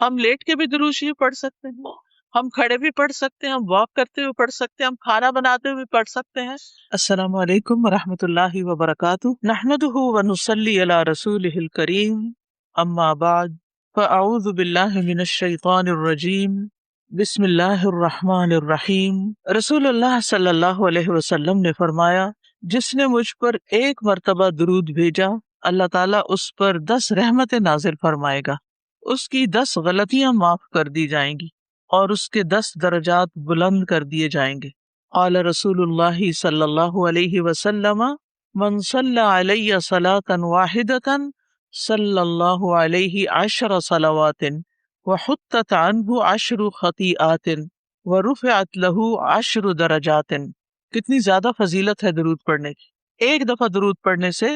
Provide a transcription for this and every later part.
ہم لیٹ کے بھی درود شریف پڑھ سکتے ہیں، ہم کھڑے بھی پڑھ سکتے ہیں، ہم واک کرتے ہوئے پڑھ سکتے ہیں، ہم کھانا بناتے ہوئے پڑھ سکتے ہیں۔ السلام علیکم ورحمۃ اللہ وبرکاتہ، نحمدہ ونصلی علی رسولہ الکریم، اما بعد، فاعوذ باللہ من الشیطان الرجیم، بسم اللہ الرحمن الرحیم۔ رسول اللہ صلی اللہ علیہ وسلم نے فرمایا، جس نے مجھ پر ایک مرتبہ درود بھیجا، اللہ تعالیٰ اس پر 10 رحمتیں نازل فرمائے گا، اس کی 10 غلطیاں معاف کر دی جائیں گی اور اس کے 10 درجات بلند کر دیے جائیں گے۔ قال رسول اللہ صلی اللہ علیہ وسلم، من صلی علی صلاۃ واحدۃ صلی اللہ علیہ 10 صلوات وحطت عنہ 10 خطیئات ورفعت له 10 درجات۔ کتنی زیادہ فضیلت ہے درود پڑھنے کی۔ ایک دفعہ درود پڑھنے سے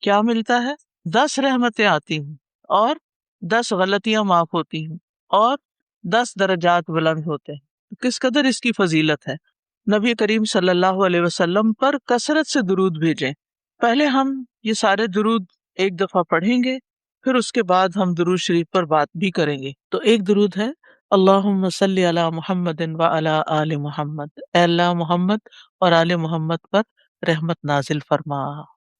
کیا ملتا ہے؟ 10 رحمتیں آتی ہیں اور 10 غلطیاں معاف ہوتی ہیں اور 10 درجات بلند ہوتے ہیں۔ کس قدر اس کی فضیلت ہے۔ نبی کریم صلی اللہ علیہ وسلم پر کثرت سے درود بھیجیں۔ پہلے ہم یہ سارے درود ایک دفعہ پڑھیں گے، پھر اس کے بعد ہم درود شریف پر بات بھی کریں گے۔ تو ایک درود ہے، اللہم صلی علی محمد وعلی آل محمد، اے اللہ محمد اور آل محمد پر رحمت نازل فرما۔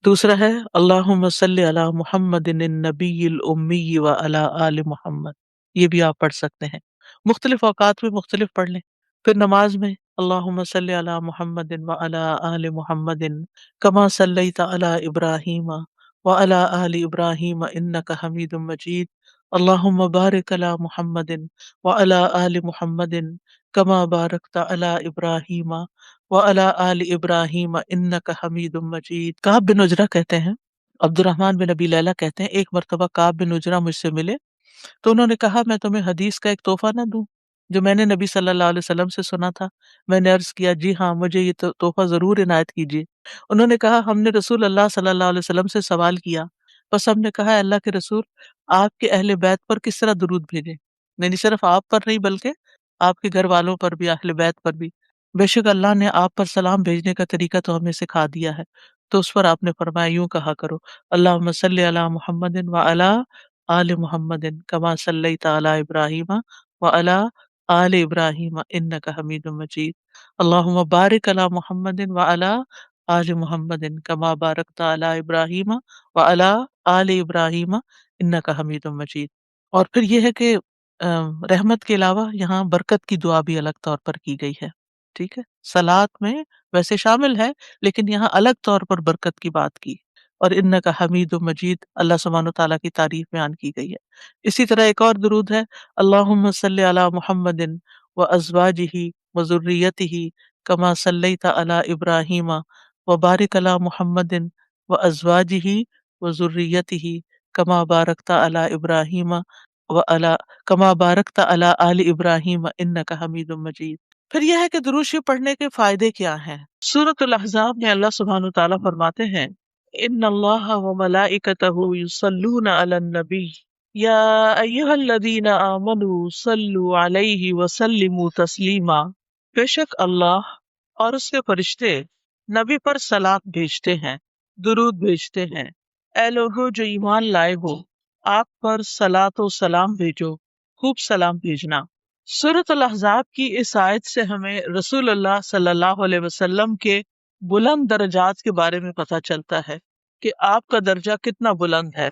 دوسرا ہے، اللہم صلی علی محمد النبی الامی وعلی آل محمد، یہ بھی آپ پڑھ سکتے ہیں، مختلف اوقات میں مختلف پڑھ لیں۔ پھر نماز میں اللہم صلی علی محمد وعلی آل محمد کما صلیت علی ابراہیم وعلی آل ابراہیم انک حمید مجید، اللہم بارک علی محمد وعلی آل محمد کما بارکت علی ابراہیم وعلی آل ابراہیم انک حمید مجید۔ کعب بن عجرہ کہتے ہیں، عبد الرحمن بن ابی لیلہ کہتے ہیں، ایک مرتبہ کعب بن عجرہ مجھ سے ملے تو انہوں نے کہا، میں تمہیں حدیث کا ایک تحفہ نہ دوں جو میں نے نبی صلی اللہ علیہ وسلم سے سنا تھا؟ میں نے عرض کیا، جی ہاں، مجھے یہ تحفہ ضرور عنایت کیجیے۔ انہوں نے کہا، ہم نے رسول اللہ صلی اللہ علیہ وسلم سے سوال کیا، بس ہم نے کہا، اللہ کے رسول، آپ کے اہل بیت پر کس طرح درود بھیجیں؟ یعنی صرف آپ پر نہیں بلکہ آپ کے گھر والوں پر بھی، اہل بیت پر بھی۔ بے شک اللہ نے آپ پر سلام بھیجنے کا طریقہ تو ہمیں سکھا دیا ہے، تو اس پر آپ نے فرمایا یوں کہا کرو، اللہم صلی علی محمد وعلی آل محمد کما صلیت علی ابراہیم وعلی آل ابراہیم انک حمید مجید، اللہم بارک علی محمد وعلی آل محمد کما بارکت علی ابراہیم وعلی آل ابراہیم انک حمید مجید۔ اور پھر یہ ہے کہ رحمت کے علاوہ یہاں برکت کی دعا بھی الگ طور پر کی گئی ہے، ٹھیک ہے، صلات میں ویسے شامل ہے لیکن یہاں الگ طور پر برکت کی بات کی، اور انک حمید مجید، اللہ سبحانہ و تعالیٰ کی تعریف بیان کی گئی ہے۔ اسی طرح ایک اور درود ہے، اللہم صلی علی محمد وازواجہ وذریتہ کما صلیت علی ابراہیم وبارک علی محمد وازواجہ وذریتہ کما بارکت علی ابراہیم کما بارکت علی آل ابراہیم انک حمید مجید۔ پھر یہ ہے کہ درود شریف پڑھنے کے فائدے کیا ہیں۔ سورۃ الاحزاب میں اللہ سبحانہ وتعالیٰ فرماتے ہیں، ان اللہ وملائکتہ یصلون علی النبی یا ایھا الذین آمنوا صلوا علیہ وسلموا تسلیما، بے شک اللہ اور اس کے فرشتے نبی پر صلات بھیجتے ہیں، درود بھیجتے ہیں۔ اے لوگو جو ایمان لائے ہو، آپ پر صلاۃ و سلام بھیجو، خوب سلام بھیجنا۔ سورۃ الاحزاب کی اس آیت سے ہمیں رسول اللہ صلی اللہ علیہ وسلم کے بلند درجات کے بارے میں پتہ چلتا ہے کہ آپ کا درجہ کتنا بلند ہے،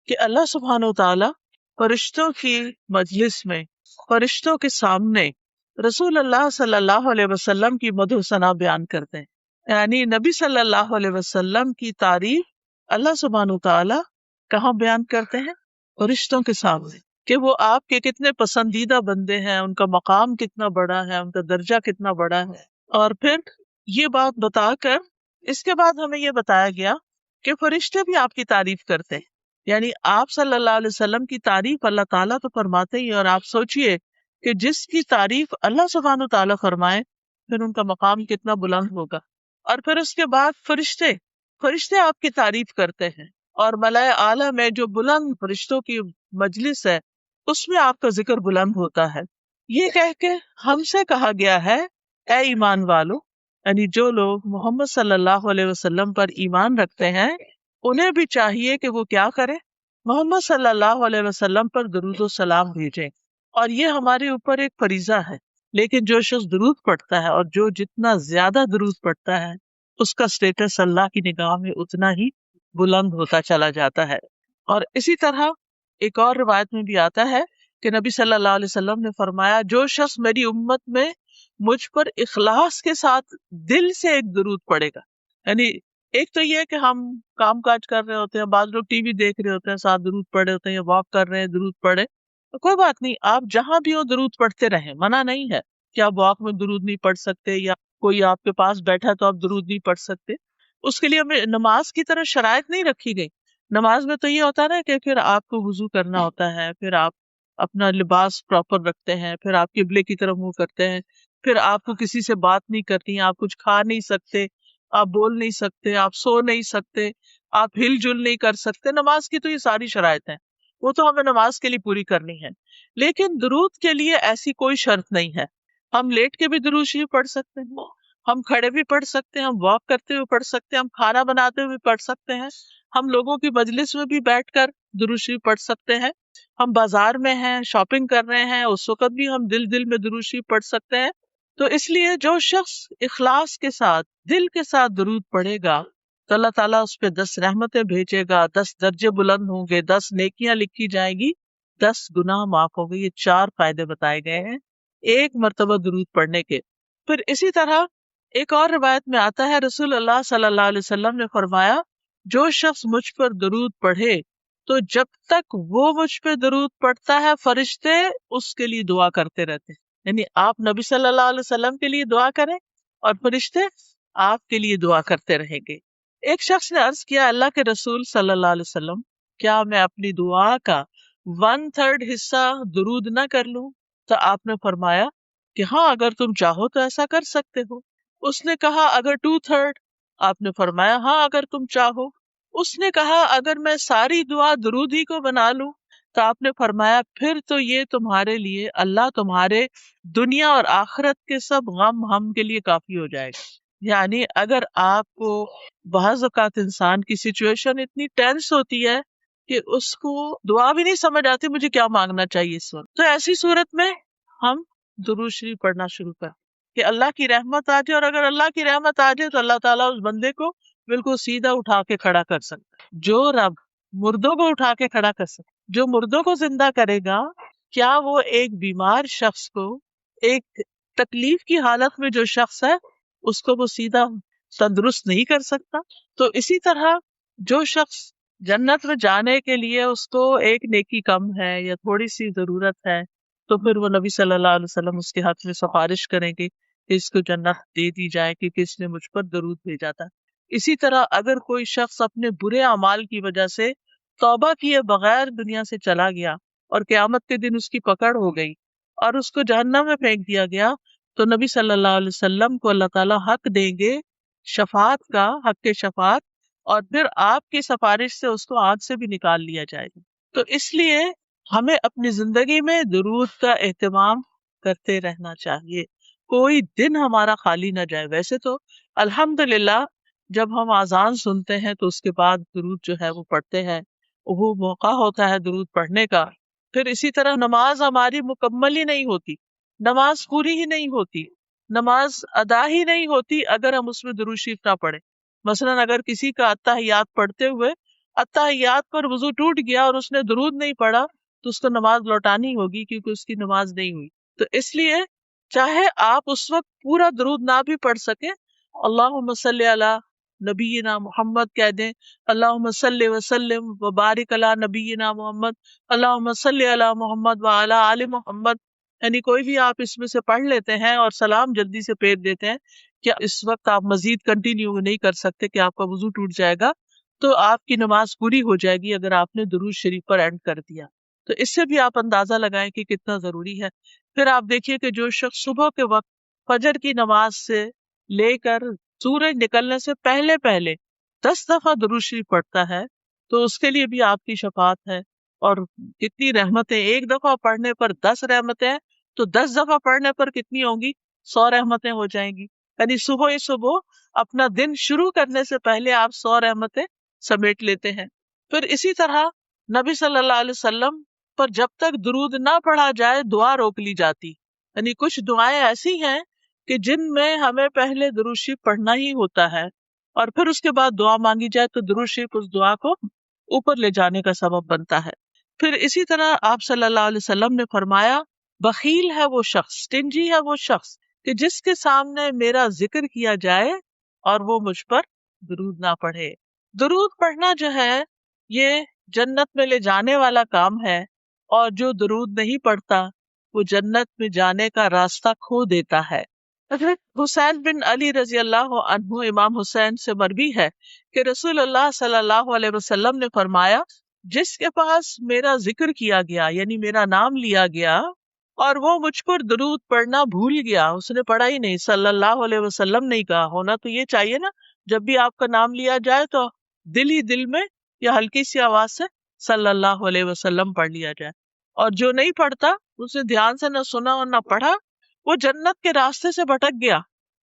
کہ اللہ سبحانہ و تعالیٰ فرشتوں کی مجلس میں، فرشتوں کے سامنے رسول اللہ صلی اللہ علیہ وسلم کی مدح و ثنا بیان کرتے ہیں۔ یعنی نبی صلی اللہ علیہ وسلم کی تعریف اللہ سبحانہ و تعالیٰ کہاں بیان کرتے ہیں؟ فرشتوں کے سامنے، کہ وہ آپ کے کتنے پسندیدہ بندے ہیں، ان کا مقام کتنا بڑا ہے، ان کا درجہ کتنا بڑا ہے۔ اور پھر یہ بات بتا کر اس کے بعد ہمیں یہ بتایا گیا کہ فرشتے بھی آپ کی تعریف کرتے ہیں، یعنی آپ صلی اللہ علیہ وسلم کی تعریف اللہ تعالیٰ تو فرماتے ہی، اور آپ سوچئے کہ جس کی تعریف اللہ سبحانہ تعالیٰ فرمائے پھر ان کا مقام کتنا بلند ہوگا۔ اور پھر اس کے بعد فرشتے آپ کی تعریف کرتے ہیں، اور ملائے اعلیٰ میں جو بلند فرشتوں کی مجلس ہے اس میں آپ کا ذکر بلند ہوتا ہے۔ یہ کہہ کے ہم سے کہا گیا ہے، اے ایمان والو، یعنی جو لوگ محمد صلی اللہ علیہ وسلم پر ایمان رکھتے ہیں انہیں بھی چاہیے کہ وہ کیا کریں؟ محمد صلی اللہ علیہ وسلم پر درود و سلام بھیجیں۔ اور یہ ہمارے اوپر ایک فریضہ ہے. لیکن جو شخص درود پڑھتا ہے اور جو جتنا زیادہ درود پڑھتا ہے اس کا سٹیٹس اللہ کی نگاہ میں اتنا ہی بلند ہوتا چلا جاتا ہے. اور اسی طرح ایک اور روایت میں بھی آتا ہے کہ نبی صلی اللہ علیہ وسلم نے فرمایا جو شخص میری امت میں مجھ پر اخلاص کے ساتھ دل سے ایک درود پڑھے گا، یعنی ایک تو یہ ہے کہ ہم کام کاج کر رہے ہوتے ہیں، بعض لوگ ٹی وی دیکھ رہے ہوتے ہیں ساتھ درود پڑھے ہوتے ہیں، یا واک کر رہے ہیں درود پڑھے، تو کوئی بات نہیں، آپ جہاں بھی ہو درود پڑھتے رہیں، منع نہیں ہے کہ آپ واک میں درود نہیں پڑھ سکتے یا کوئی آپ کے پاس بیٹھا تو آپ درود نہیں پڑھ سکتے. اس کے لیے ہمیں نماز کی طرح شرائط نہیں رکھی گئی. نماز میں تو یہ ہوتا ہے نا کہ پھر آپ کو وضو کرنا ہوتا ہے، پھر آپ اپنا لباس پراپر رکھتے ہیں، پھر آپ قبلے کی طرف منہ کرتے ہیں، پھر آپ کو کسی سے بات نہیں کرنی، آپ کچھ کھا نہیں سکتے، آپ بول نہیں سکتے، آپ سو نہیں سکتے، آپ ہل جل نہیں کر سکتے. نماز کی تو یہ ساری شرائط ہیں، وہ تو ہمیں نماز کے لیے پوری کرنی ہے. لیکن درود کے لیے ایسی کوئی شرط نہیں ہے. ہم لیٹ کے بھی درود شریف پڑھ سکتے ہیں، ہم کھڑے بھی پڑھ سکتے ہیں، ہم واک کرتے ہوئے پڑھ سکتے ہیں، ہم کھانا بناتے ہوئے پڑھ سکتے ہیں، ہم لوگوں کی مجلس میں بھی بیٹھ کر درود شریف پڑھ سکتے ہیں، ہم بازار میں ہیں شاپنگ کر رہے ہیں اس وقت بھی ہم دل دل میں درود شریف پڑھ سکتے ہیں. تو اس لیے جو شخص اخلاص کے ساتھ دل کے ساتھ درود پڑھے گا تو اللہ تعالیٰ اس پہ 10 رحمتیں بھیجے گا، 10 درجے بلند ہوں گے، 10 نیکیاں لکھی جائیں گی، 10 گناہ معاف ہوں گے. یہ 4 فائدے بتائے گئے ہیں ایک مرتبہ درود پڑھنے کے. پھر اسی طرح ایک اور روایت میں آتا ہے رسول اللہ صلی اللہ علیہ وسلم نے فرمایا جو شخص مجھ پر درود پڑھے تو جب تک وہ مجھ پہ درود پڑھتا ہے فرشتے اس کے لیے دعا کرتے رہتے ہیں. یعنی آپ نبی صلی اللہ علیہ وسلم کے لیے دعا کریں اور فرشتے آپ کے لیے دعا کرتے رہیں گے. ایک شخص نے عرض کیا اللہ کے رسول صلی اللہ علیہ وسلم کیا میں اپنی دعا کا 1/3 حصہ درود نہ کر لوں؟ تو آپ نے فرمایا کہ ہاں اگر تم چاہو تو ایسا کر سکتے ہو. اس نے کہا اگر 2/3؟ آپ نے فرمایا ہاں اگر تم چاہو. اس نے کہا اگر میں ساری دعا درود ہی کو بنا لوں؟ تو آپ نے فرمایا پھر تو یہ تمہارے لیے اللہ تمہارے دنیا اور آخرت کے سب غم ہم کے لیے کافی ہو جائے گا. یعنی اگر آپ کو بعض اوقات انسان کی سچویشن اتنی ٹینس ہوتی ہے کہ اس کو دعا بھی نہیں سمجھ آتی مجھے کیا مانگنا چاہیے اس وقت، تو ایسی صورت میں ہم درود شریف پڑھنا شروع کر کہ اللہ کی رحمت آ جائے. اور اگر اللہ کی رحمت آ جائے تو اللہ تعالیٰ اس بندے کو بالکل سیدھا اٹھا کے کھڑا کر سکتا ہے. جو رب مردوں کو اٹھا کے کھڑا کر سکتا، جو مردوں کو زندہ کرے گا، کیا وہ ایک بیمار شخص کو، ایک تکلیف کی حالت میں جو شخص ہے اس کو وہ سیدھا تندرست نہیں کر سکتا؟ تو اسی طرح جو شخص جنت میں جانے کے لیے اس کو ایک نیکی کم ہے یا تھوڑی سی ضرورت ہے تو پھر وہ نبی صلی اللہ علیہ وسلم اس کے حق میں سفارش کریں گے کہ اس کو جنت دے دی جائے کیونکہ اس نے مجھ پر درود بھیجا تھا. اسی طرح اگر کوئی شخص اپنے برے اعمال کی وجہ سے توبہ کیے بغیر دنیا سے چلا گیا اور قیامت کے دن اس کی پکڑ ہو گئی اور اس کو جہنم میں پھینک دیا گیا تو نبی صلی اللہ علیہ وسلم کو اللہ تعالیٰ حق دیں گے شفاعت کا، حق کے شفاعت، اور پھر آپ کی سفارش سے اس کو آگ سے بھی نکال لیا جائے گا. تو اس لیے ہمیں اپنی زندگی میں درود کا اہتمام کرتے رہنا چاہیے، کوئی دن ہمارا خالی نہ جائے. ویسے تو الحمدللہ جب ہم اذان سنتے ہیں تو اس کے بعد درود جو ہے وہ پڑھتے ہیں، وہ موقع ہوتا ہے درود پڑھنے کا. پھر اسی طرح نماز ہماری مکمل ہی نہیں ہوتی، نماز پوری ہی نہیں ہوتی، نماز ادا ہی نہیں ہوتی اگر ہم اس میں درود شریف نہ پڑھیں. مثلاً اگر کسی کا اتحیات پڑھتے ہوئے اتحیات پر وضو ٹوٹ گیا اور اس نے درود نہیں پڑھا تو اس کو نماز لوٹانی ہوگی کیونکہ اس کی نماز نہیں ہوئی. تو اس لیے چاہے آپ اس وقت پورا درود نہ بھی پڑھ سکیں، اللہم صلی علی نبینا محمد کہہ دیں، اللہم صلی وسلم وبارک علی نبینا محمد، اللہم صلی علی محمد وعلی آل محمد، یعنی کوئی بھی آپ اس میں سے پڑھ لیتے ہیں اور سلام جلدی سے پھیر دیتے ہیں. کیا اس وقت آپ مزید کنٹینیو نہیں کر سکتے کہ آپ کا وضو ٹوٹ جائے گا تو آپ کی نماز پوری ہو جائے گی اگر آپ نے درود شریف پر اینڈ کر دیا. تو اس سے بھی آپ اندازہ لگائیں کہ کتنا ضروری ہے. پھر آپ دیکھیے کہ جو شخص صبح کے وقت فجر کی نماز سے لے کر سورج نکلنے سے پہلے 10 دفعہ درود شریف پڑھتا ہے تو اس کے لیے بھی آپ کی شفاعت ہے. اور کتنی رحمتیں، ایک دفعہ پڑھنے پر 10 رحمتیں، تو 10 دفعہ پڑھنے پر کتنی ہوں گی؟ 100 رحمتیں ہو جائیں گی. یعنی صبح ہی صبح اپنا دن شروع کرنے سے پہلے آپ 100 رحمتیں سمیٹ لیتے ہیں. پھر اسی طرح نبی صلی اللہ علیہ وسلم پر جب تک درود نہ پڑھا جائے دعا روک لی جاتی. یعنی کچھ دعائیں ایسی ہیں کہ جن میں ہمیں پہلے درود شریف پڑھنا ہی ہوتا ہے اور پھر اس کے بعد دعا مانگی جائے تو درود شریف اس دعا کو اوپر لے جانے کا سبب بنتا ہے. پھر اسی طرح آپ صلی اللہ علیہ وسلم نے فرمایا بخیل ہے وہ شخص، سٹنجی ہے وہ شخص کہ جس کے سامنے میرا ذکر کیا جائے اور وہ مجھ پر درود نہ پڑھے. درود پڑھنا جو ہے یہ جنت میں لے جانے والا کام ہے، اور جو درود نہیں پڑھتا وہ جنت میں جانے کا راستہ کھو دیتا ہے. حضرت حسین بن علی رضی اللہ عنہ امام حسین سے مروی ہے کہ رسول اللہ صلی اللہ علیہ وسلم نے فرمایا جس کے پاس میرا ذکر کیا گیا یعنی میرا نام لیا گیا اور وہ مجھ پر درود پڑھنا بھول گیا، اس نے پڑھا ہی نہیں، صلی اللہ علیہ وسلم نہیں کہا. ہونا تو یہ چاہیے نا، جب بھی آپ کا نام لیا جائے تو دل ہی دل میں یا ہلکی سی آواز سے صلی اللہ علیہ وسلم پڑھ لیا جائے. اور جو نہیں پڑھتا، اس نے دھیان سے نہ سنا اور نہ پڑھا، وہ جنت کے راستے سے بھٹک گیا.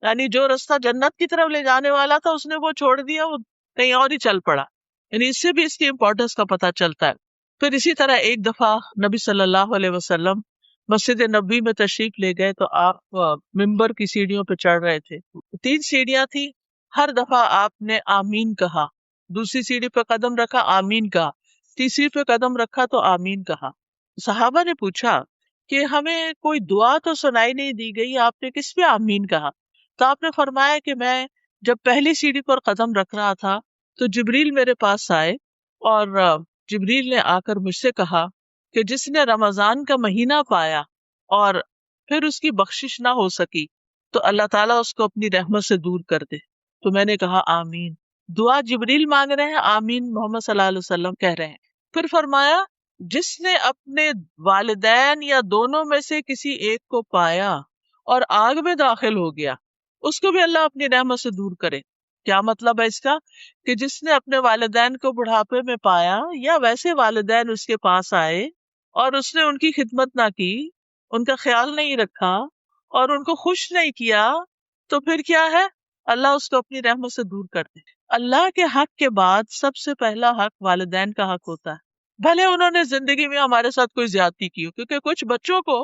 یعنی جو راستہ جنت کی طرف لے جانے والا تھا اس نے وہ چھوڑ دیا، وہ کہیں اور ہی چل پڑا. یعنی اس سے بھی اس کی امپورٹنس کا پتہ چلتا ہے. پھر اسی طرح ایک دفعہ نبی صلی اللہ علیہ وسلم مسجد نبوی میں تشریف لے گئے تو آپ ممبر کی سیڑھیوں پہ چڑھ رہے تھے. 3 سیڑھیاں تھی، ہر دفعہ آپ نے آمین کہا. دوسری سیڑھی پہ قدم رکھا، آمین کہا. تیسری پہ قدم رکھا تو آمین کہا. صحابہ نے پوچھا کہ ہمیں کوئی دعا تو سنائی نہیں دی گئی، آپ نے کس پہ آمین کہا؟ تو آپ نے فرمایا کہ میں جب پہلی سیڑھی پر قدم رکھ رہا تھا تو جبریل میرے پاس آئے اور جبریل نے آ کر مجھ سے کہا کہ جس نے رمضان کا مہینہ پایا اور پھر اس کی بخشش نہ ہو سکی تو اللہ تعالیٰ اس کو اپنی رحمت سے دور کر دے. تو میں نے کہا آمین. دعا جبریل مانگ رہے ہیں، آمین محمد صلی اللہ علیہ وسلم کہہ رہے ہیں. پھر فرمایا جس نے اپنے والدین یا دونوں میں سے کسی ایک کو پایا اور آگ میں داخل ہو گیا اس کو بھی اللہ اپنی رحمت سے دور کرے. کیا مطلب ہے اس کا؟ کہ جس نے اپنے والدین کو بڑھاپے میں پایا یا ویسے والدین اس کے پاس آئے اور اس نے ان کی خدمت نہ کی، ان کا خیال نہیں رکھا اور ان کو خوش نہیں کیا، تو پھر کیا ہے؟ اللہ اس کو اپنی رحمت سے دور کر دے. اللہ کے حق کے بعد سب سے پہلا حق والدین کا حق ہوتا ہے، بھلے انہوں نے زندگی میں ہمارے ساتھ کوئی زیادتی کی ہو. کیونکہ کچھ بچوں کو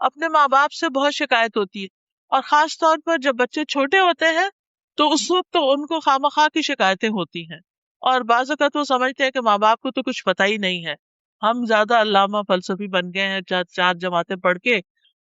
اپنے ماں باپ سے بہت شکایت ہوتی ہے، اور خاص طور پر جب بچے چھوٹے ہوتے ہیں تو اس وقت تو ان کو خواہ کی شکایتیں ہوتی ہیں، اور بعض اوقات وہ سمجھتے ہیں کہ ماں باپ کو تو کچھ پتہ ہی نہیں ہے، ہم زیادہ علامہ فلسفی بن گئے ہیں 4 جماعتیں پڑھ کے،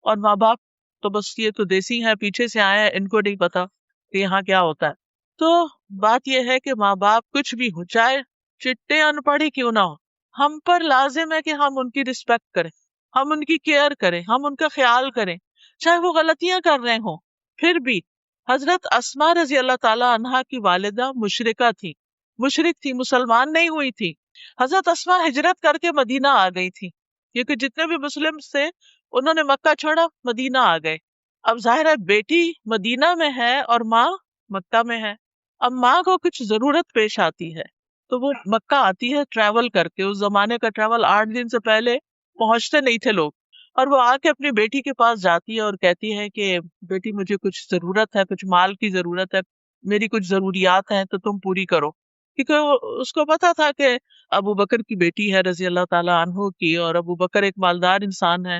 اور ماں باپ تو بس یہ تو دیسی ہیں، پیچھے سے آئے ہیں، ان کو نہیں پتا کہ یہاں کیا ہوتا ہے. تو بات یہ ہے کہ ماں باپ کچھ بھی ہو، چاہے چٹے ان پڑھ ہی کیوں نہ ہو، ہم پر لازم ہے کہ ہم ان کی رسپیکٹ کریں، ہم ان کی کیئر کریں، ہم ان کا خیال کریں، چاہے وہ غلطیاں کر رہے ہوں. پھر بھی حضرت اسماء رضی اللہ تعالی عنہا کی والدہ مشرکہ تھی، مسلمان نہیں ہوئی تھی. حضرت اسماء ہجرت کر کے مدینہ آ گئی تھی، کیونکہ جتنے بھی مسلم تھے انہوں نے مکہ چھوڑا، مدینہ آ گئے. اب ظاہر ہے بیٹی مدینہ میں ہے اور ماں مکہ میں ہے. اب ماں کو کچھ ضرورت پیش آتی ہے تو وہ مکہ آتی ہے ٹریول کر کے. اس زمانے کا ٹریول 8 دن سے پہلے پہنچتے نہیں تھے لوگ، اور وہ آ کے اپنی بیٹی کے پاس جاتی ہے اور کہتی ہے کہ بیٹی مجھے کچھ ضرورت ہے، کچھ مال کی ضرورت ہے، میری کچھ ضروریات ہیں تو تم پوری کرو. کیونکہ اس کو پتا تھا کہ ابو بکر کی بیٹی ہے رضی اللہ تعالیٰ عنہ کی، اور ابو بکر ایک مالدار انسان ہے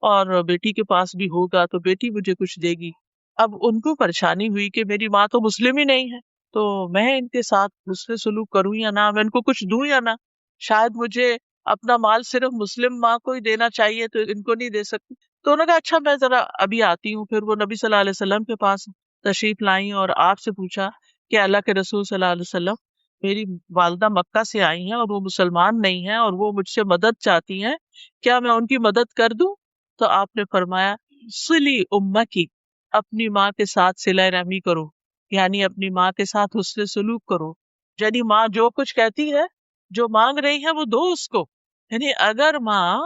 اور بیٹی کے پاس بھی ہوگا تو بیٹی مجھے کچھ دے گی. اب ان کو پریشانی ہوئی کہ میری ماں تو مسلم ہی نہیں ہے، تو میں ان کے ساتھ حسن سلوک کروں یا نہ، میں ان کو کچھ دوں یا نہ، شاید مجھے اپنا مال صرف مسلم ماں کو ہی دینا چاہیے تو ان کو نہیں دے سکتی. تو انہوں نے کہا اچھا میں ذرا ابھی آتی ہوں. پھر وہ نبی صلی اللہ علیہ وسلم کے پاس تشریف لائیں اور آپ سے پوچھا کہ اللہ کے رسول صلی اللہ علیہ وسلم میری والدہ مکہ سے آئی ہیں اور وہ مسلمان نہیں ہیں اور وہ مجھ سے مدد چاہتی ہیں، کیا میں ان کی مدد کر دوں؟ تو آپ نے فرمایا صلی امکی، اپنی ماں کے ساتھ صلہ رحمی کرو، یعنی اپنی ماں کے ساتھ حسن سلوک کرو. یعنی ماں جو کچھ کہتی ہے، جو مانگ رہی ہے وہ دو اس کو. یعنی اگر ماں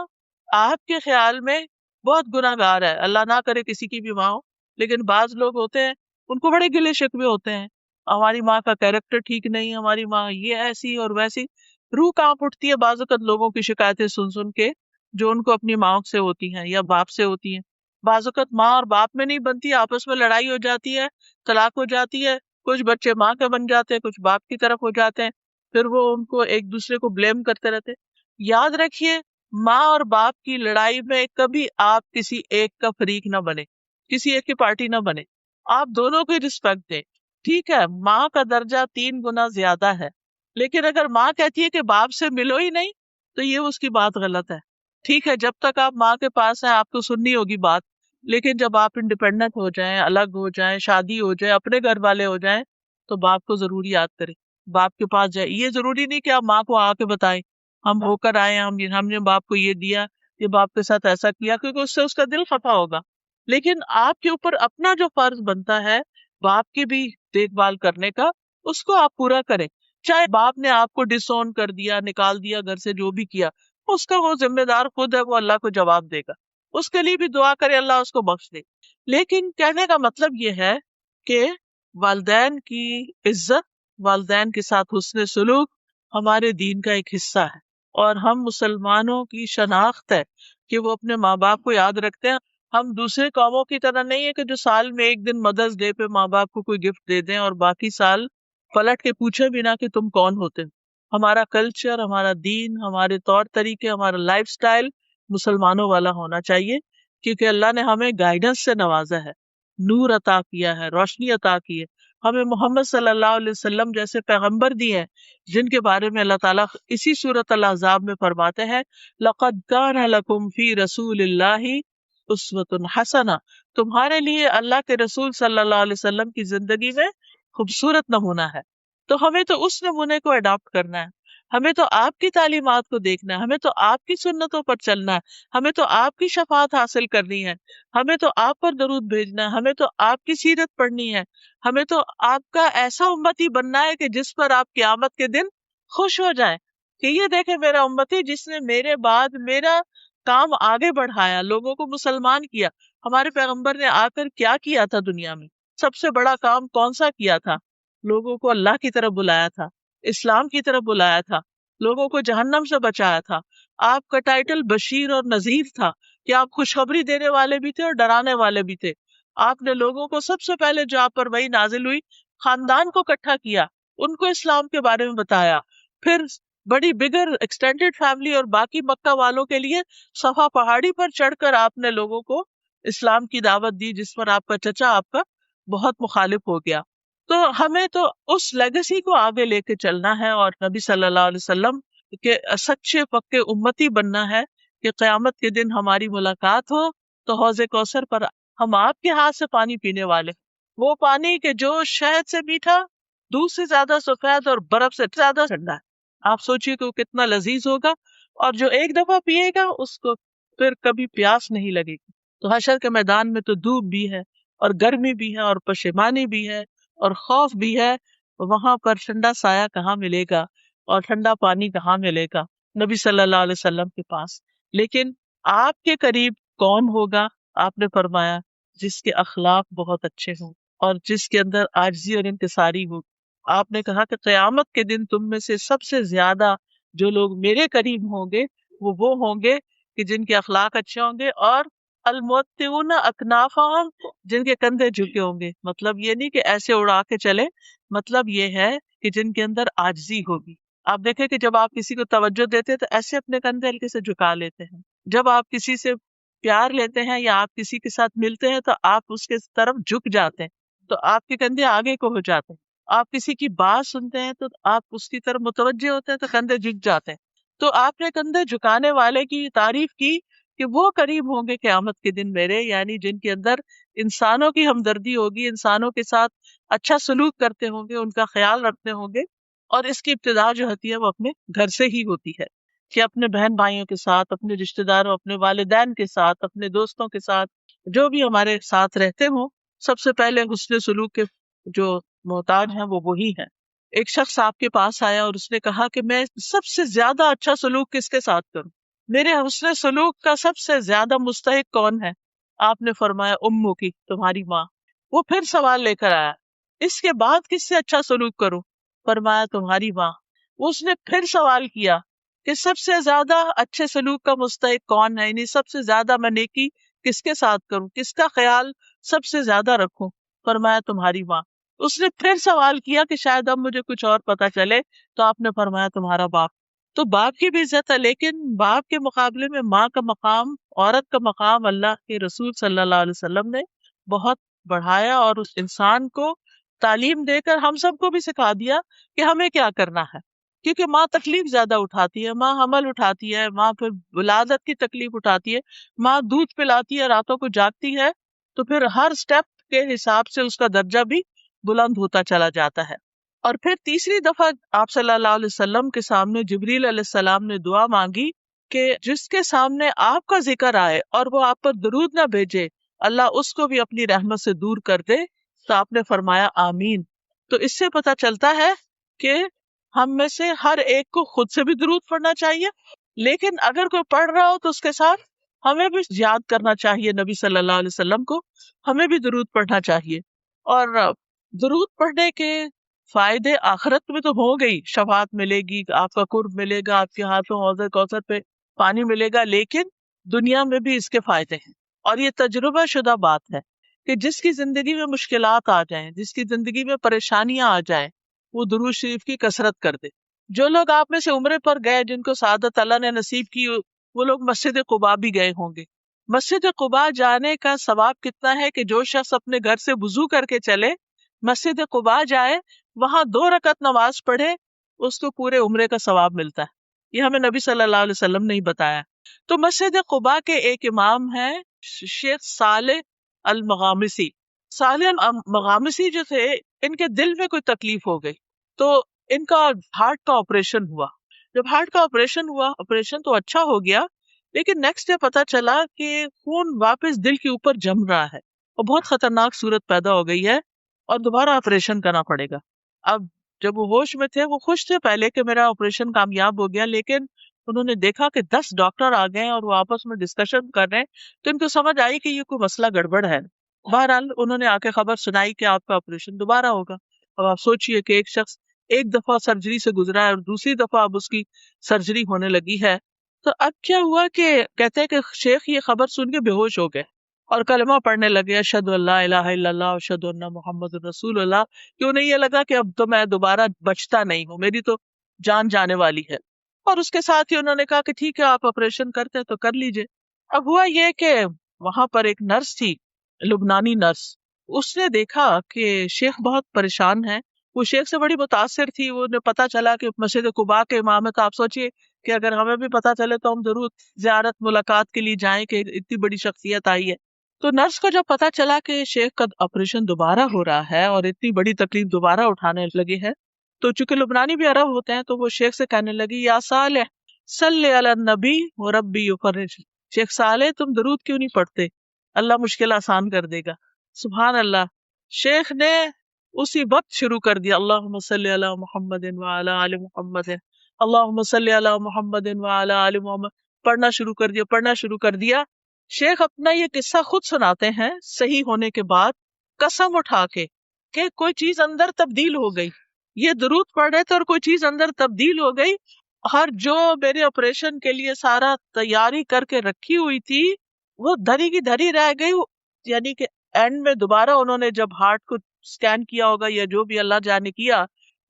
آپ کے خیال میں بہت گناہ گار ہے، اللہ نہ کرے کسی کی بھی ماں ہو، لیکن بعض لوگ ہوتے ہیں ان کو بڑے گلے شکوے ہوتے ہیں، ہماری ماں کا کیریکٹر ٹھیک نہیں، ہماری ماں یہ ایسی اور ویسی، روح کانپ اٹھتی ہے بعض اوقات لوگوں کی شکایتیں سن سن کے جو ان کو اپنی ماں سے ہوتی ہیں یا باپ سے ہوتی ہیں. بعض اوقات ماں اور باپ میں نہیں بنتی، آپس میں لڑائی ہو جاتی ہے، طلاق ہو جاتی ہے، کچھ بچے ماں کے بن جاتے ہیں، کچھ باپ کی طرف ہو جاتے ہیں، پھر وہ ان کو ایک دوسرے کو بلیم کرتے رہتے. یاد رکھیے ماں اور باپ کی لڑائی میں کبھی آپ کسی ایک کا فریق نہ بنے، کسی ایک کی پارٹی نہ بنے، آپ دونوں کو رسپیکٹ دیں. ٹھیک ہے ماں کا درجہ 3 گنا زیادہ ہے، لیکن اگر ماں کہتی ہے کہ باپ سے ملو ہی نہیں تو یہ اس کی بات غلط ہے. ٹھیک ہے جب تک آپ ماں کے پاس ہیں آپ کو سننی ہوگی بات، لیکن جب آپ انڈیپینڈنٹ ہو جائیں، الگ ہو جائیں، شادی ہو جائے، اپنے گھر والے ہو جائیں، تو باپ کو ضرور یاد کریں، باپ کے پاس جائے. یہ ضروری نہیں کہ آپ ماں کو آ کے بتائیں ہم ہو کر آئے، ہم نے باپ کو یہ دیا، یہ باپ کے ساتھ ایسا کیا، کیونکہ اس سے اس کا دل خفا ہوگا. لیکن آپ کے اوپر اپنا جو فرض بنتا ہے باپ کی بھی دیکھ بھال کرنے کا، اس کو آپ پورا کریں. چاہے باپ نے آپ کو ڈس اون کر دیا، نکال دیا گھر سے، جو بھی کیا اس کا وہ ذمہ دار خود ہے، وہ اللہ کو جواب دے گا. اس کے لیے بھی دعا کرے اللہ اس کو بخش دے. لیکن کہنے کا مطلب یہ ہے کہ والدین کی عزت، والدین کے ساتھ حسن سلوک ہمارے دین کا ایک حصہ ہے، اور ہم مسلمانوں کی شناخت ہے کہ وہ اپنے ماں باپ کو یاد رکھتے ہیں. ہم دوسرے قوموں کی طرح نہیں ہے کہ جو سال میں ایک دن مدرس ڈے پہ ماں باپ کو کوئی گفٹ دے دیں اور باقی سال پلٹ کے پوچھے بھی نہ کہ تم کون ہوتے. ہمارا کلچر، ہمارا دین، ہمارے طور طریقے، ہمارا لائف سٹائل مسلمانوں والا ہونا چاہیے، کیونکہ اللہ نے ہمیں گائیڈنس سے نوازا ہے، نور عطا کیا ہے، روشنی عطا کی ہے. ہمیں محمد صلی اللہ علیہ وسلم جیسے پیغمبر دیے ہیں جن کے بارے میں اللہ تعالیٰ اسی سورۃ الاحزاب میں فرماتے ہیں لَقَدْ كَانَ لَكُمْ فِي رَسُولِ اللَّهِ أُسْوَةٌ حَسَنَةٌ، تمہارے لیے اللہ کے رسول صلی اللہ علیہ وسلم کی زندگی میں خوبصورت نمونہ ہے. تو ہمیں تو اس نمونے کو اڈاپٹ کرنا ہے، ہمیں تو آپ کی تعلیمات کو دیکھنا ہے، ہمیں تو آپ کی سنتوں پر چلنا ہے، ہمیں تو آپ کی شفاعت حاصل کرنی ہے، ہمیں تو آپ پر درود بھیجنا ہے، ہمیں تو آپ کی سیرت پڑھنی ہے، ہمیں تو آپ کا ایسا امتی بننا ہے کہ جس پر آپ قیامت کے دن خوش ہو جائیں کہ یہ دیکھیں میرا امتی جس نے میرے بعد میرا کام آگے بڑھایا، لوگوں کو مسلمان کیا. ہمارے پیغمبر نے آ کر کیا کیا تھا دنیا میں؟ سب سے بڑا کام کون سا کیا تھا؟ لوگوں کو اللہ کی طرف بلایا تھا، اسلام کی طرف بلایا تھا، لوگوں کو جہنم سے بچایا تھا. آپ کا ٹائٹل بشیر اور نذیر تھا کہ آپ خوشخبری دینے والے بھی تھے اور ڈرانے والے بھی تھے. آپ نے لوگوں کو سب سے پہلے جو آپ پر وحی نازل ہوئی خاندان کو اکٹھا کیا، ان کو اسلام کے بارے میں بتایا. پھر بڑی بگر ایکسٹینڈیڈ فیملی اور باقی مکہ والوں کے لیے صفا پہاڑی پر چڑھ کر آپ نے لوگوں کو اسلام کی دعوت دی، جس پر آپ کا چچا آپ کا بہت مخالف ہو گیا. تو ہمیں تو اس لیگیسی کو آگے لے کے چلنا ہے اور نبی صلی اللہ علیہ وسلم کے سچے پکے امتی بننا ہے کہ قیامت کے دن ہماری ملاقات ہو تو حوض کوثر پر ہم آپ کے ہاتھ سے پانی پینے والے، وہ پانی کہ جو شہد سے میٹھا، دودھ سے زیادہ سفید اور برف سے زیادہ ٹھنڈا ہے. آپ سوچیے کہ وہ کتنا لذیذ ہوگا، اور جو ایک دفعہ پیے گا اس کو پھر کبھی پیاس نہیں لگے گی. تو حشر کے میدان میں تو دھوپ بھی ہے اور گرمی بھی ہے اور پشیمانی بھی ہے اور خوف بھی ہے. وہاں پر ٹھنڈا سایہ کہاں ملے گا اور ٹھنڈا پانی کہاں ملے گا؟ نبی صلی اللہ علیہ وسلم کے پاس. لیکن آپ کے قریب کون ہوگا؟ آپ نے فرمایا جس کے اخلاق بہت اچھے ہوں اور جس کے اندر عاجزی اور انکساری ہو. آپ نے کہا کہ قیامت کے دن تم میں سے سب سے زیادہ جو لوگ میرے قریب ہوں گے وہ ہوں گے کہ جن کے اخلاق اچھے ہوں گے، اور الموتون اکنافہم، جن کے کندھے جھکے ہوں گے. مطلب یہ نہیں کہ ایسے اڑا کے چلے، مطلب یہ ہے کہ جن کے اندر عاجزی ہوگی. آپ دیکھیں کہ جب آپ کسی کو توجہ دیتے ہیں تو ایسے اپنے کندھے ہلکے سے جھکا لیتے ہیں. جب آپ کسی سے پیار لیتے ہیں یا آپ کسی کے ساتھ ملتے ہیں تو آپ اس کے طرف جھک جاتے ہیں، تو آپ کے کندھے آگے کو ہو جاتے ہیں. آپ کسی کی بات سنتے ہیں تو آپ اس کی طرف متوجہ ہوتے ہیں تو کندھے جھک جاتے ہیں. تو آپ نے کندھے جھکانے والے کی تعریف کی کہ وہ قریب ہوں گے قیامت کے دن میرے، یعنی جن کے اندر انسانوں کی ہمدردی ہوگی، انسانوں کے ساتھ اچھا سلوک کرتے ہوں گے، ان کا خیال رکھتے ہوں گے. اور اس کی ابتدا جو ہوتی ہے وہ اپنے گھر سے ہی ہوتی ہے کہ اپنے بہن بھائیوں کے ساتھ، اپنے رشتہ داروں، اپنے والدین کے ساتھ، اپنے دوستوں کے ساتھ، جو بھی ہمارے ساتھ رہتے ہوں، سب سے پہلے حسن سلوک کے جو محتاج ہیں وہ وہی ہیں. ایک شخص آپ کے پاس آیا اور اس نے کہا کہ میں سب سے زیادہ اچھا سلوک کس کے ساتھ کروں؟ میرے حسن سلوک کا سب سے زیادہ مستحق کون ہے؟ آپ نے فرمایا امو کی، تمہاری ماں. وہ پھر سوال لے کر آیا، اس کے بعد کس سے اچھا سلوک کروں؟ فرمایا تمہاری ماں. اس نے پھر سوال کیا کہ سب سے زیادہ اچھے سلوک کا مستحق کون ہے، یعنی سب سے زیادہ میں نیکی کس کے ساتھ کروں، کس کا خیال سب سے زیادہ رکھوں؟ فرمایا تمہاری ماں. اس نے پھر سوال کیا کہ شاید اب مجھے کچھ اور پتا چلے، تو آپ نے فرمایا تمہارا باپ. تو باپ کی بھی عزت ہے، لیکن باپ کے مقابلے میں ماں کا مقام، عورت کا مقام اللہ کے رسول صلی اللہ علیہ وسلم نے بہت بڑھایا، اور اس انسان کو تعلیم دے کر ہم سب کو بھی سکھا دیا کہ ہمیں کیا کرنا ہے، کیونکہ ماں تکلیف زیادہ اٹھاتی ہے، ماں حمل اٹھاتی ہے، ماں پھر ولادت کی تکلیف اٹھاتی ہے، ماں دودھ پلاتی ہے، راتوں کو جاگتی ہے، تو پھر ہر سٹیپ کے حساب سے اس کا درجہ بھی بلند ہوتا چلا جاتا ہے۔ اور پھر تیسری دفعہ آپ صلی اللہ علیہ وسلم کے سامنے جبریل علیہ السلام نے دعا مانگی کہ جس کے سامنے آپ کا ذکر آئے اور وہ آپ پر درود نہ بھیجے، اللہ اس کو بھی اپنی رحمت سے دور کر دے، تو آپ نے فرمایا آمین۔ تو اس سے پتہ چلتا ہے کہ ہم میں سے ہر ایک کو خود سے بھی درود پڑھنا چاہیے، لیکن اگر کوئی پڑھ رہا ہو تو اس کے ساتھ ہمیں بھی یاد کرنا چاہیے نبی صلی اللہ علیہ وسلم کو، ہمیں بھی درود پڑھنا چاہیے۔ اور درود پڑھنے کے فائدے آخرت میں تو ہو گئی، شفاعت ملے گی، آپ کا قرب ملے گا، آپ کے ہاتھوں حوض کوثر پہ پانی ملے گا، لیکن دنیا میں بھی اس کے فائدے ہیں۔ اور یہ تجربہ شدہ بات ہے کہ جس کی زندگی میں مشکلات آ جائیں، جس کی زندگی میں پریشانیاں آ جائیں، وہ درود شریف کی کثرت کر دے۔ جو لوگ آپ میں سے عمرے پر گئے، جن کو سعادت اللہ نے نصیب کی، وہ لوگ مسجد قباء بھی گئے ہوں گے۔ مسجد قباء جانے کا ثواب کتنا ہے کہ جو شخص اپنے گھر سے وضو کر کے چلے، مسجد قباء جائے، وہاں 2 رکعت نماز پڑھے، اس کو پورے عمرے کا ثواب ملتا ہے۔ یہ ہمیں نبی صلی اللہ علیہ وسلم نے ہی بتایا۔ تو مسجد قباء کے ایک امام ہیں شیخ صالح المغامسی۔ صالح المغامسی جو تھے، ان کے دل میں کوئی تکلیف ہو گئی، تو ان کا ہارٹ کا آپریشن ہوا۔ جب ہارٹ کا آپریشن ہوا، آپریشن تو اچھا ہو گیا، لیکن نیکسٹ ڈے پتا چلا کہ خون واپس دل کے اوپر جم رہا ہے اور بہت خطرناک صورت پیدا ہو گئی ہے، اور دوبارہ آپریشن کرنا پڑے گا۔ اب جب وہ ہوش میں تھے، وہ خوش تھے پہلے کہ میرا آپریشن کامیاب ہو گیا، لیکن انہوں نے دیکھا کہ 10 ڈاکٹر آ گئے اور وہ آپس میں ڈسکشن کر رہے ہیں، تو ان کو سمجھ آئی کہ یہ کوئی مسئلہ گڑبڑ ہے۔ بہرحال انہوں نے آ کے خبر سنائی کہ آپ کا آپریشن دوبارہ ہوگا۔ اب آپ سوچئے کہ ایک شخص ایک دفعہ سرجری سے گزرا ہے اور دوسری دفعہ اب اس کی سرجری ہونے لگی ہے، تو اب کیا ہوا کہ کہتے ہیں کہ شیخ یہ خبر سن کے بے ہوش ہو گئے اور کلمہ پڑھنے لگے، اشہد ان لا الہ الا اللہ اشہد ان محمد رسول اللہ، کہ انہیں یہ لگا کہ اب تو میں دوبارہ بچتا نہیں ہوں، میری تو جان جانے والی ہے۔ اور اس کے ساتھ ہی انہوں نے کہا کہ ٹھیک ہے، آپ آپریشن کرتے ہیں تو کر لیجئے۔ اب ہوا یہ کہ وہاں پر ایک نرس تھی، لبنانی نرس، اس نے دیکھا کہ شیخ بہت پریشان ہے، وہ شیخ سے بڑی متاثر تھی، وہ نے پتا چلا کہ مسجد قباء کے امام ہے، تو آپ سوچئے کہ اگر ہمیں بھی پتا چلے تو ہم ضرور زیارت ملاقات کے لیے جائیں کہ اتنی بڑی شخصیت آئی ہے۔ تو نرس کو جب پتا چلا کہ شیخ کا آپریشن دوبارہ ہو رہا ہے اور اتنی بڑی تکلیف دوبارہ اٹھانے لگے ہیں، تو چونکہ لبنانی بھی عرب ہوتے ہیں، تو وہ شیخ سے کہنے لگی یا صالح صلی علی النبی وربی یفرج، شیخ صالح تم درود کیوں نہیں پڑھتے، اللہ مشکل آسان کر دے گا۔ سبحان اللہ، شیخ نے اسی وقت شروع کر دیا اللہم صلی علی محمد وعلی آل محمد، اللہم صلی علی محمد وعلی آل محمد، پڑھنا شروع کر دیا۔ شیخ اپنا یہ قصہ خود سناتے ہیں صحیح ہونے کے بعد، قسم اٹھا کے کہ کوئی چیز اندر تبدیل ہو گئی، یہ درود پڑھ رہے تھے اور کوئی چیز اندر تبدیل ہو گئی، اور جو میرے آپریشن کے لیے سارا تیاری کر کے رکھی ہوئی تھی وہ دھری کی دھری رہ گئی۔ یعنی کہ اینڈ میں دوبارہ انہوں نے جب ہارٹ کو سکین کیا ہوگا یا جو بھی اللہ جانے کیا،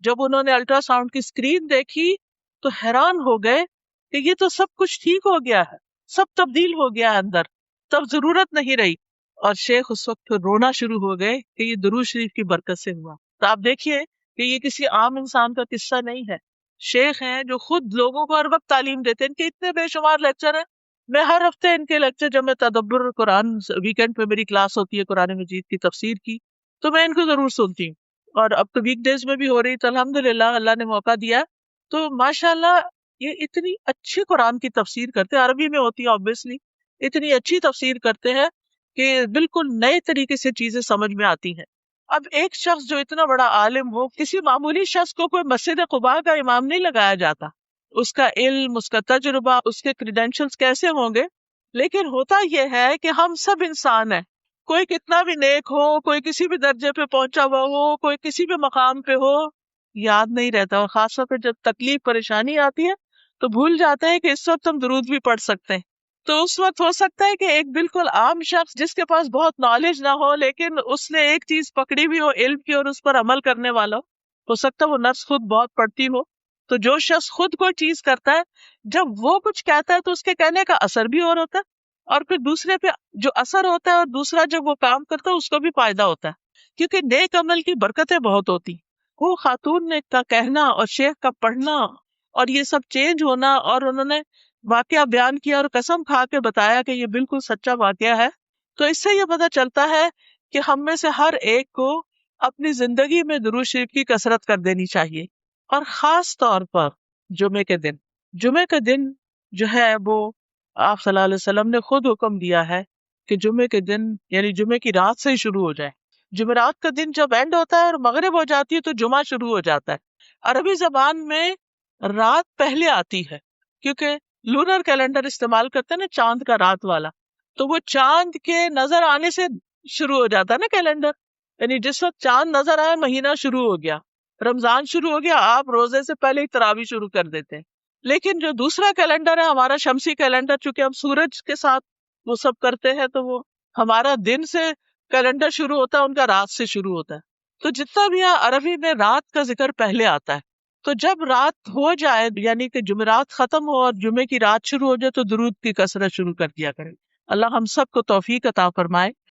جب انہوں نے الٹرا ساؤنڈ کی اسکرین دیکھی تو حیران ہو گئے کہ یہ تو سب کچھ ٹھیک ہو گیا ہے، سب تبدیل ہو گیا ہے اندر، تب ضرورت نہیں رہی۔ اور شیخ اس وقت رونا شروع ہو گئے کہ یہ درود شریف کی برکت سے ہوا۔ تو آپ دیکھیے کہ یہ کسی عام انسان کا قصہ نہیں ہے، شیخ ہیں جو خود لوگوں کو ہر وقت تعلیم دیتے ہیں، ان کے اتنے بے شمار لیکچر ہیں، میں ہر ہفتے ان کے لیکچر، جب میں تدبر قرآن ویکینڈ پہ میری کلاس ہوتی ہے قرآن مجید کی تفسیر کی، تو میں ان کو ضرور سنتی ہوں، اور اب تو ویک ڈیز میں بھی ہو رہی، تو الحمدللہ اللہ نے موقع دیا، تو ماشاءاللہ یہ اتنی اچھی قرآن کی تفسیر کرتے ہیں، عربی میں ہوتی ہے آبویسلی، اتنی اچھی تفسیر کرتے ہیں کہ بالکل نئے طریقے سے چیزیں سمجھ میں آتی ہیں۔ اب ایک شخص جو اتنا بڑا عالم ہو، کسی معمولی شخص کو کوئی مسجد قباء کا امام نہیں لگایا جاتا، اس کا علم، اس کا تجربہ، اس کے کریڈینشلز کیسے ہوں گے، لیکن ہوتا یہ ہے کہ ہم سب انسان ہیں، کوئی کتنا بھی نیک ہو، کوئی کسی بھی درجے پہ پہنچا ہوا ہو، کوئی کسی بھی مقام پہ ہو، یاد نہیں رہتا، اور خاص طور پہ جب تکلیف پریشانی آتی ہے تو بھول جاتے ہیں کہ اس وقت ہم درود بھی پڑھ سکتے ہیں۔ تو اس وقت ہو سکتا ہے کہ ایک بالکل عام شخص جس کے پاس بہت نالج نہ ہو، لیکن اس نے ایک چیز پکڑی بھی ہو علم کی اور اس پر عمل کرنے والا ہو سکتا ہے وہ نفس خود بہت پڑھتی ہو تو جو شخص خود کوئی چیز کرتا ہے، جب وہ کچھ کہتا ہے تو اس کے کہنے کا اثر بھی اور ہوتا ہے، اور پھر دوسرے پہ جو اثر ہوتا ہے اور دوسرا جب وہ کام کرتا ہے اس کو بھی فائدہ ہوتا ہے، کیونکہ نیک عمل کی برکتیں بہت ہوتی. وہ خاتون نے کا کہنا اور شیخ کا پڑھنا اور یہ سب چینج ہونا، اور انہوں نے واقعہ بیان کیا اور قسم کھا کے بتایا کہ یہ بالکل سچا واقعہ ہے، تو اس سے یہ پتہ چلتا ہے کہ ہم میں سے ہر ایک کو اپنی زندگی میں درود شریف کی کثرت کر دینی چاہیے، اور خاص طور پر جمعے کے دن جو ہے وہ آپ صلی اللہ علیہ وسلم نے خود حکم دیا ہے کہ جمعے کے دن یعنی جمعے کی رات سے ہی شروع ہو جائے. جمعرات کا دن جب اینڈ ہوتا ہے اور مغرب ہو جاتی ہے تو جمعہ شروع ہو جاتا ہے. عربی زبان میں رات پہلے آتی ہے کیونکہ لونر کیلنڈر استعمال کرتے ہیں نا، چاند کا رات والا، تو وہ چاند کے نظر آنے سے شروع ہو جاتا ہے نا کیلنڈر، یعنی جس وقت چاند نظر آئے مہینہ شروع ہو گیا، رمضان شروع ہو گیا، آپ روزے سے پہلے ہی تراویح شروع کر دیتے ہیں. لیکن جو دوسرا کیلنڈر ہے ہمارا شمسی کیلنڈر، چونکہ ہم سورج کے ساتھ وہ سب کرتے ہیں تو وہ ہمارا دن سے کیلنڈر شروع ہوتا ہے، ان کا رات سے شروع ہوتا ہے. تو جتنا بھی ہے عربی میں رات کا ذکر پہلے آتا ہے. تو جب رات ہو جائے یعنی کہ جمعرات ختم ہو اور جمعے کی رات شروع ہو جائے تو درود کی کثرت شروع کر دیا کریں. اللہ ہم سب کو توفیق عطا فرمائے